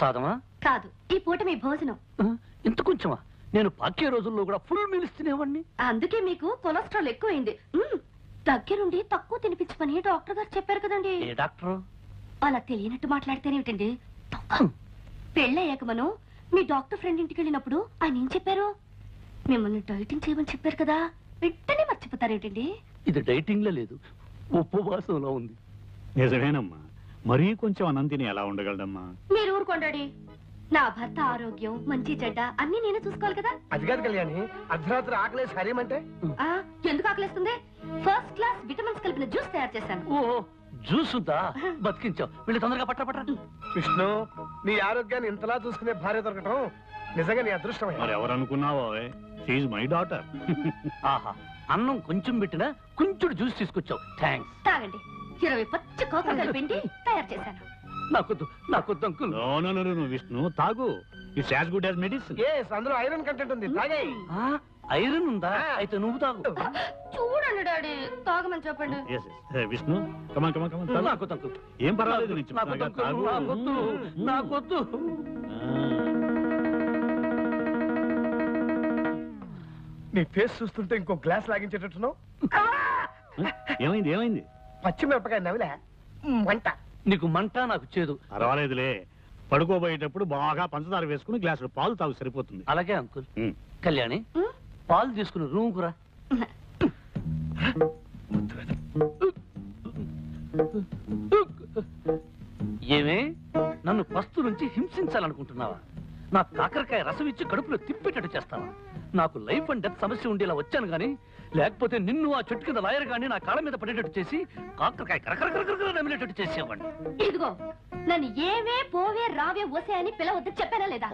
ప్రసాదమా? కాదు, ఈ పూట మీ భోజనం. ఇంత కొంచెమా? నేను పాకే రోజుల్లో కూడా ఫుల్ మీల్స్ తినేవాడిని. అందుకే మీకు కొలెస్ట్రాల్ ఎక్కువైంది. దగ్గరుండి తక్కువ తినిపించమని డాక్టర్ గారు చెప్పారు కదండి. ఏ డాక్టర్? అలా తెలియనట్టు మాట్లాడితేనేమిటండి? పెళ్ళయ్యాక మనం మీ డాక్టర్ ఫ్రెండ్ ఇంటికి వెళ్ళినప్పుడు ఆయన ఏం చెప్పారు? మిమ్మల్ని డైటింగ్ చేయమని చెప్పారు కదా, వెంటనే మర్చిపోతారేమిటండి? ఇది డైటింగ్ లో లేదు, ఉపవాసంలో ఉంది. నిజమేనమ్మా, మరీ కొంచెం అన్నం తిని ఎలా ఉండగలడమ్మా? మీరు ఊరుకోండి. నా భర్త ఆరోగ్యం మంచి చెడ్డ అన్ని నేనే చూసుకోవాలి కదా. అది కాదు కళ్యాణి, అర్ధరాత్రి ఆకలేసి హరేమంటే ఎందుకు ఆకలేస్తుంది? ఫస్ట్ క్లాస్ విటమిన్స్ కలిపిన జ్యూస్ తయారు చేశాను. ఓ జ్యూస్ ఉందా? బతికించావు. వీళ్ళు తొందరగా పట్ట. విష్ణు, నీ ఆరోగ్యాన్ని ఇంతలా చూసుకునే భార్య దొరకటం నిజంగా నీ అదృష్టమే. మరి ఎవరు అనుకున్నావో, షీఈ్ మై డాటర్. ఆహా, అన్నం కొంచెం పెట్టినా కొంచెం జ్యూస్ తీసుకొచ్చావు. థ్యాంక్స్. తాగండి. 20 పచ్చి కోకలు కలిపిండి తయారు చేశాను. నాకొద్దు అంకుల్. నో విష్ణు, తాగు. It's as good as medicine. అందులో ఐరన్ కంటెంట్ ఉంది, తాగే. ఐరన్ ఉందా? అయితే నువ్వు తాగు. చూడండి డాడీ, తాగమని చెప్పండి. విష్ణు, కమాన్ కమాన్ కమాన్. నాకొద్దు అంకుల్. ఏం పర్వాలేదు, నాకొద్దు. నీ ఫేస్ చూస్తుంటే ఇంకో గ్లాస్ లాగించేటట్టున్నావు. ఏమైంది? పచ్చిమిరపకాయ నవిలే మంట. నీకు మంట, నాకు చేదు. పర్వాలేదులే, పడుకోబోయేటప్పుడు బాగా పంచదార వేసుకుని గ్లాసులు పాలు తాగు, సరిపోతుంది. అలాగే అంకుల్. కళ్యాణి, పాలు తీసుకుని రూమ్ కురా. ఏమే, నన్ను పస్తు నుంచి హింసించాలనుకుంటున్నావా? నా కాకరకాయ రసం ఇచ్చి కడుపులో తిప్పేటట్టు చేస్తావా? నాకు లైఫ్ అండ్ డెత్ సమస్య ఉండేలా వచ్చాను గానీ, లేకపోతే నిన్ను ఆ చెట్టు కింద లాయర్ గాని నా కాళ్ళ మీద పడేటట్టు చేసి కాకరకాయ కరకరకర నమిలేటట్టు చేసేవాడిని. ఇదిగో, నన్ను ఏవే పోవే రావే ఓసే అని పిలవద్దు చెప్పానా లేదా?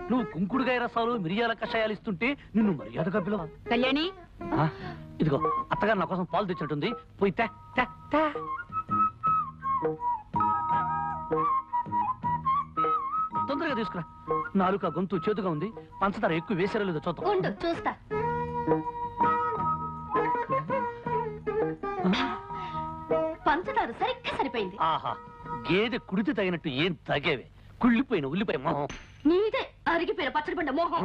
నువ్వు కుంకుడుగాయ రసాలు మిరియాల కషాయాలు ఇస్తుంటే నిన్ను మర్యాదగా పిలవ. కళ్యాణి, ఇదిగో అత్తగారు నా కోసం పాలు తెచ్చినట్టుంది, పోయి తొందరగా తీసుకురా. నాలుక గొంతు చేతుగా ఉంది, పంచదార ఎక్కువ వేసారో లేదో చూద్దాం. చూస్తా. పంచదార సరిగ్గా సరిపోయింది. ఆహా, గేదె కుడితే తగినట్టు ఏం తగేవే? కుళ్ళిపోయిన ఉల్లిపాయ మొహం. నీదే అరిగిపోయిన పచ్చడి పండ మోహం.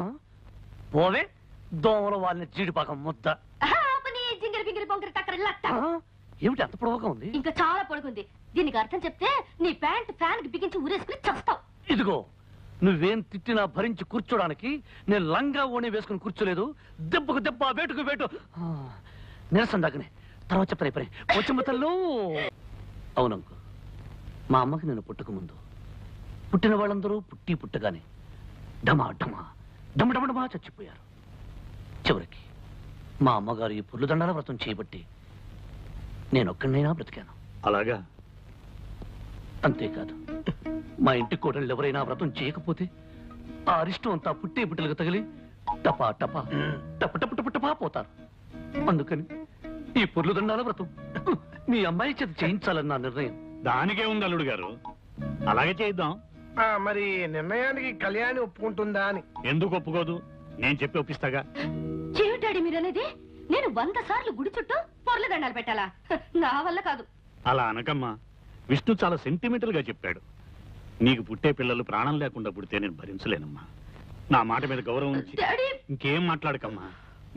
పోవే, దోమల వాళ్ళని జీడిపాకం ముద్ద. జింగిరి పింగిరి పొంగిరి టక్కరి లట్ట. ఏమిటి అంత పొడవుగా ఉంది? ఇంకా చాలా పొడుగుంది. దీనికి అర్థం చెప్తే నీ ప్యాంట్ ఫ్యాన్ కి బిగించి ఊరేసుకుని చస్తావు. ఇదిగో, నువ్వేం తిట్టినా భరించి కూర్చోడానికి నేను లంగా ఓణి వేసుకుని కూర్చోలేదు. దెబ్బకు దెబ్బ, వేటుకు వేటు. నిరసన దాకనే తర్వాత చెప్తాను. పని వచ్చమ్మతల్లో. అవునంకు, మా అమ్మకి నేను పుట్టక ముందు పుట్టిన వాళ్ళందరూ పుట్టగానే డమా డమా డమడమడమా చచ్చిపోయారు. చివరికి మా అమ్మగారు ఈ పుర్లు దండాల వ్రతం చేయబట్టి నేనొక్కడినైనా బ్రతికాను. అలాగా? అంతేకాదు, మా ఇంటి కోడళ్ళు ఎవరైనా వ్రతం చేయకపోతే ఆ అరిష్టం అంతా పుట్టే పుట్టలకు తగిలి టపా టపా టప టప టప టపా పోతారు. అందుకని ఈ పొర్లు దండాల వ్రతం మీ అమ్మాయి చేత చేయించాలని నా నిర్ణయం. దానికే ఉంది అల్లుడు గారు, అలాగే చేద్దాం. మరి నిర్ణయానికి కళ్యాణి ఒప్పుకుంటుందా అని? ఎందుకు ఒప్పుకోదు? నేను చెప్పి ఒప్పిస్తాగా. చెవిటాడి మీరనేది? నేను 100 సార్లు గుడి చుట్టూ పొర్ల దండాలు పెట్టాలా? నా వల్ల కాదు. అలా అనకమ్మా, విష్ణు చాలా సెంటిమెంటల్ గా చెప్పాడు. నీకు పుట్టే పిల్లలు ప్రాణం లేకుండా పుడితే నేను భరించలేనమ్మా. నా మాట మీద గౌరవం ఉంచి ఇంకేం మాట్లాడకమ్మా.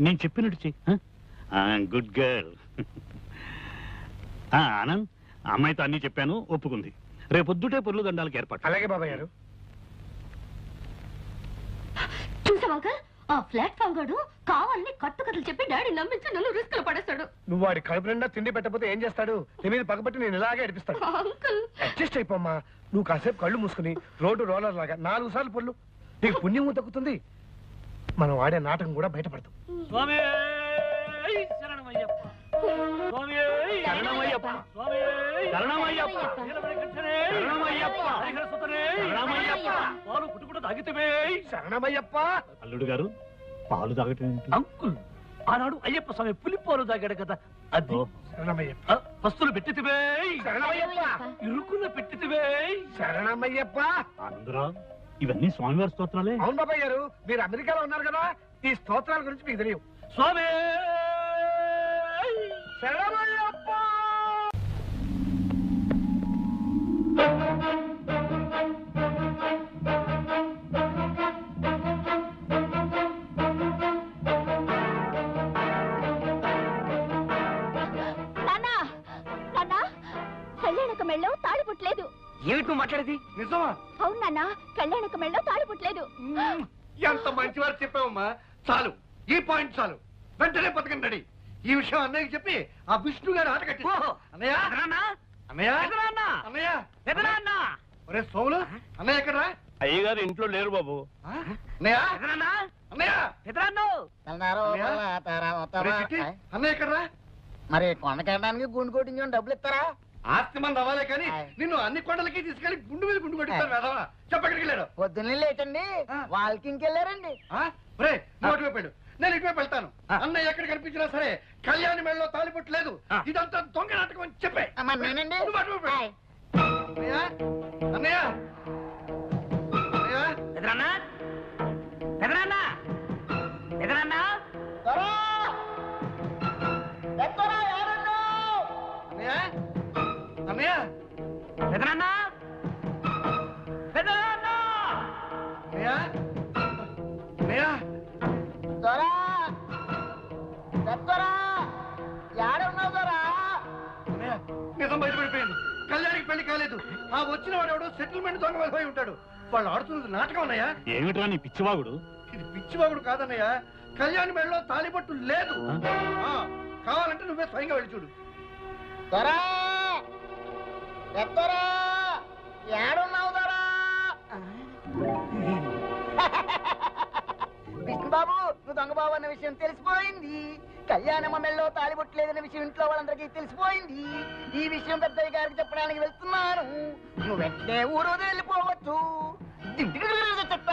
నేను చెప్పినట్టు చెయ్యి. Good girl. ఆనంద్, అమ్మాయితో అన్ని చెప్పాను, ఒప్పుకుంది. రేపొద్దుటే పొర్లు దండాలకు ఏర్పాటు. అలాగే బాబాయ్ గారు. చూసావా అంకల్, ఆ ప్లాట్ఫామ్ గాడు కావాలని కట్టుకథలు చెప్పి డాడీ నమ్మించి నన్ను రిస్క్ లో పడేస్తాడు. నువ్వు వాడి కడుపు నిండా తిండి పెట్టకపోతే ఏం చేస్తాడు? నీ మీద పగబట్టి నేను ఇలాగే అడిపిస్తాడు. అడ్జస్ట్ అయిపోమ్మా. నువ్వు కాసేపు కళ్ళు మూసుకుని రోడ్డు రోలర్ లాగా 4 సార్లు పొర్లు, నీకు పుణ్యము దక్కుతుంది. మనం ఆడే నాటకం కూడా బయటపడతాం. అల్లుడు గారు, పాలు తాగటం అంకుల్, ఆనాడు అయ్యప్ప స్వామి పులిపాలు తాగాడు కదా, అది. పస్తులు పెట్టితివే, ఇరుకున్న పెట్టితివే. శరణమయ్యప్ప. అందరూ ఇవన్నీ స్వామివారి స్తోత్రాలే. అవును బాబాయ్ గారు, మీరు అమెరికాలో ఉన్నారు కదా, ఈ స్తోత్రాల గురించి మీకు తెలియవు. స్వామి శరణమయ్యప్ప. ఏమిటి నువ్వు మాట్లాడేది? నిజమా? అవునా కళ్యాణకు మెళ్ళో తాళి పుట్టలేదు. ఎంత మంచి వారు చెప్పావమ్మా. చాలు, ఈ పాయింట్ చాలు. వెంటనే పథకం రెడీ. ఈ విషయం అన్నయ్యకి చెప్పి ఆ విష్ణు గారు ఆట కట్టి. అన్నయ్య అన్నయ్య అన్నయ్య ఒరే సోములు, అన్నయ్య ఎక్కడ? అయ్యగారు ఇంట్లో లేరు బాబు. అన్నయ్య అన్నయ్య అన్నయ్య ఎక్కడరా? మరి కొండకెళ్ళడానికి గుండు కొట్టించు డబ్బులు ఇస్తారా? ఆస్తి మంది అవ్వాలే కానీ నిన్ను అన్ని కొండలకి తీసుకెళ్లి గుండు మీద గుండు కొట్టిస్తాను వేదవా. చెప్పక్కడికి వెళ్ళాడు. పొద్దున్నే లేటండి, వాళ్ళకి ఇంకెళ్ళారండి. నువ్వు అటువైపు వెళ్ళు, నేను ఇటువైపు వెళ్తాను. అన్నయ్య ఎక్కడ కనిపించినా సరే కళ్యాణి మెడలో తాలిపొట్టు లేదు, ఇదంతా దొంగ నాటకం అని చెప్పే. నేనండి. నువ్వు అటువైపు వెళ్ళు. అన్నయ్య అన్నయ్య అన్నయ్య నిజం బయటపడిపోయింది. కళ్యాణికి పెళ్లి కాలేదు. ఆ వచ్చిన వాడు ఎవడో సెటిల్మెంట్ దొంగ వెళ్ళిపోయి ఉంటాడు. వాళ్ళు ఆడుతున్నది నాటకం అన్నయ్య. ఏమిట్రా నీ పిచ్చివాగుడు? ఇది పిచ్చివాగుడు కాదన్నయ్య. కళ్యాణి మెడలో తాలిపట్టు లేదు. కావాలంటే నువ్వే స్వయంగా వెళ్ళి చూడు. విష్ణుబాబు, నువ్వు దొంగ బాబు అన్న విషయం తెలిసిపోయింది. కళ్యాణమ్మ మెళ్ళలో తాలిబొట్టలేదన్న విషయం ఇంట్లో వాళ్ళందరికీ తెలిసిపోయింది. ఈ విషయం పెద్దయ్య గారికి చెప్పడానికి వెళ్తున్నాను. నువ్వు వెంటనే ఊరు వెళ్ళిపోవచ్చు. చెత్త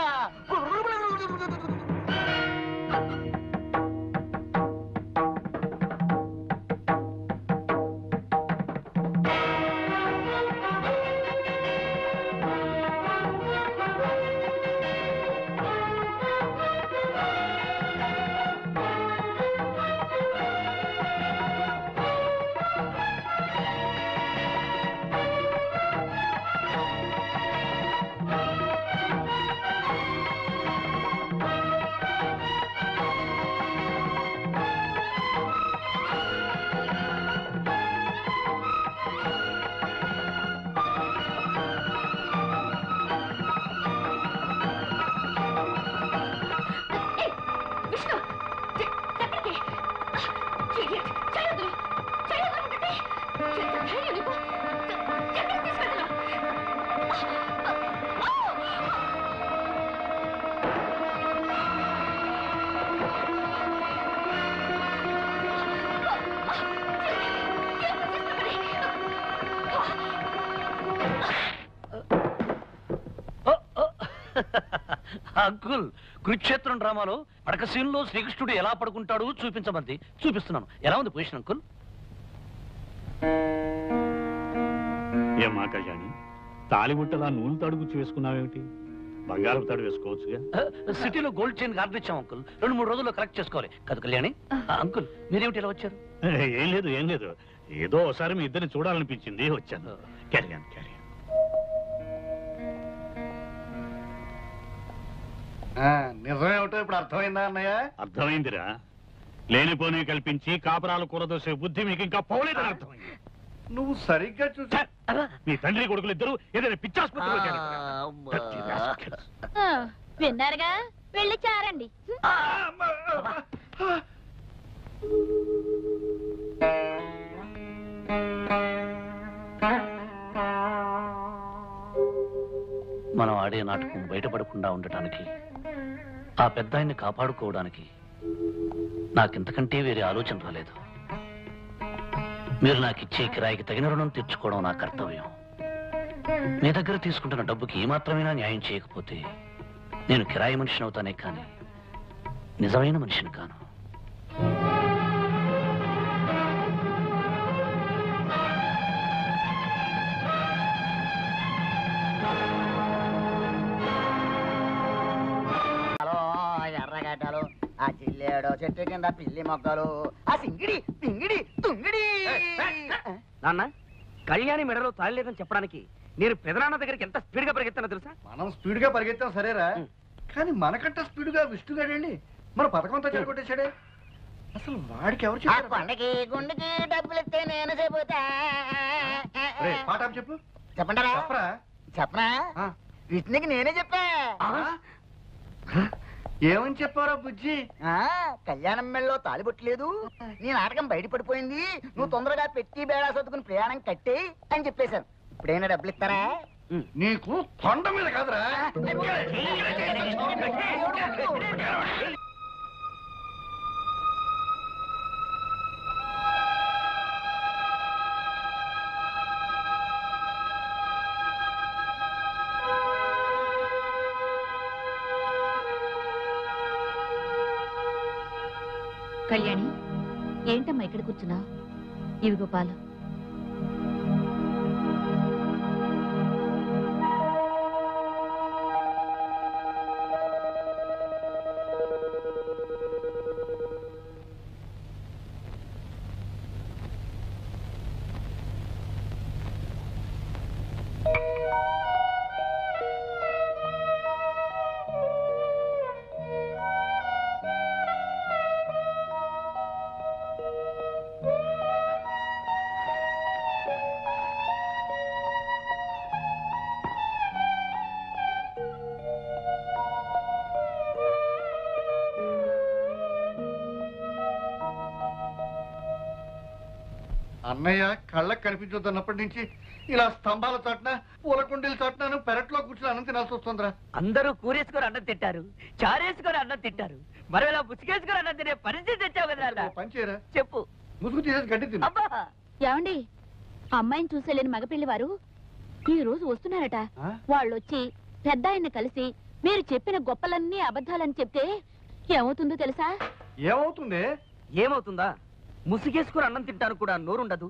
అంకుల్, కురుక్షేత్రం డ్రామాలో పడక సీన్లో శ్రీకృష్ణుడు ఎలా పడుకుంటాడు చూపించమంది. చూపిస్తున్నాను. ఎలా ఉంది పొజిషన్ అంకుల్? ఏమా కళ్యాణి, తాలిబుట్టలా నూనె తాడు గుచ్చి వేసుకున్నావేమిటి? బంగారం తాడు వేసుకోవచ్చుగా. సిటీలో గోల్డ్ చైన్ ఆర్డర్ ఇచ్చాం అంకుల్. 2-3 రోజుల్లో కలెక్ట్ చేసుకోవాలి కదా కళ్యాణి. అంకుల్, మీరేమిటి ఇలా వచ్చారు? ఏం లేదు ఏం లేదు, ఏదో ఒకసారి మీ ఇద్దరిని చూడాలనిపించింది, వచ్చాను. క్యారియన్ క్యారియన్. నిజమేమిటో ఇప్పుడు అర్థమైందా అన్నయ్య? అర్థమైందిరా. లేనిపోని కల్పించి కాపురాలు కూరదోసే బుద్ధి మీకు ఇంకా పోలేదని అర్థమైంది. నువ్వు సరిగ్గా చూసా. మీ తండ్రి కొడుకులు ఇద్దరు ఏదైనా పిచ్చాసుపత్రిలో విన్నారుగా, వెళ్ళి చారండి. మనం ఆడే నాటకం బయటపడకుండా ఉండటానికి, ఆ పెద్ద ఆయన్ని కాపాడుకోవడానికి నాకింతకంటే వేరే ఆలోచన రాలేదు. మీరు నాకిచ్చే కిరాయికి తగిన రుణం తీర్చుకోవడం నా కర్తవ్యం. మీ దగ్గర తీసుకుంటున్న డబ్బుకి ఏమాత్రమైనా న్యాయం చేయకపోతే నేను కిరాయి మనిషిని అవుతానే కానీ నిజమైన మనిషిని కాను. ఎర్రగడ్డలు, ఆ చిల్లేడు చెట్టు కింద పిల్లి మొక్కలు, ఆ సింగిడి పింగిడి తుంగిడి. నాన్న, కళ్యాణి మెడలో తాళి లేదని చెప్పడానికి నేను పెదనాన్న దగ్గరికి ఎంత స్పీడ్ గా పరిగెత్తానో తెలుసా? మనం స్పీడ్ గా పరిగెత్తాం సరేరా, కానీ మనకంటే స్పీడ్ గా విష్ణుగాడండి మన పథకం అంతా చెడగొట్టేశాడే. అసలు వాడికి ఎవరు చెప్పారు? కొండకి గుండెకి డబ్బులు ఇస్తే నేను చెబుతా. పాఠం చెప్పు. చెప్పంటారా? చెప్పరా. చెప్పనా విష్ణుకి నేనే చెప్పా ఏమని చెప్పారా బుజ్జి? కళ్యాణం మెళ్ళలో తాలిబొట్టలేదు, నీ నాటకం బయటపడిపోయింది, నువ్వు తొందరగా పెట్టి బేడా సర్దుకుని ప్రయాణం కట్టే అని చెప్పేశాను. ఇప్పుడైనా డబ్బులు ఇస్తారా? నీకు కొండ మీద కాదురా. కళ్యాణి, ఏంటమ్మా ఇక్కడ కూర్చున్నా? ఇవిగో పాలు. అన్నయ్య కళ్ళకు కనిపించొద్దన్నప్పటి నుంచి ఇలా స్తంభాల చాటున పూలకుండీల చాటున పెరట్లో కూర్చుని అన్నం తినాల్సి వస్తుందిరా. అందరూ కూరేసుకొని అన్నం తింటారు, చారేసుకొని అన్నం తింటారు, మరి ఇలా ముసుగేసుకొని అన్నం తినే పరిస్థితి తెచ్చావు కదా నాన్న. పని చేయరా, చెప్పు. ముసుగు తీసేసి గడ్డి తిను. అబ్బా, ఏమండి, అమ్మాయిని చూసేలేని మగపిల్లి వారు ఈ రోజు వస్తున్నారట. వాళ్ళొచ్చి పెద్ద ఆయన్ని కలిసి మీరు చెప్పిన గొప్పలన్నీ అబద్ధాలని చెప్తే ఏమవుతుందో తెలుసా? ఏమవుతుంది? ఏమవుతుందా? ముసుగేసుకొని అన్నం తింటాను కూడా నోరుండదు.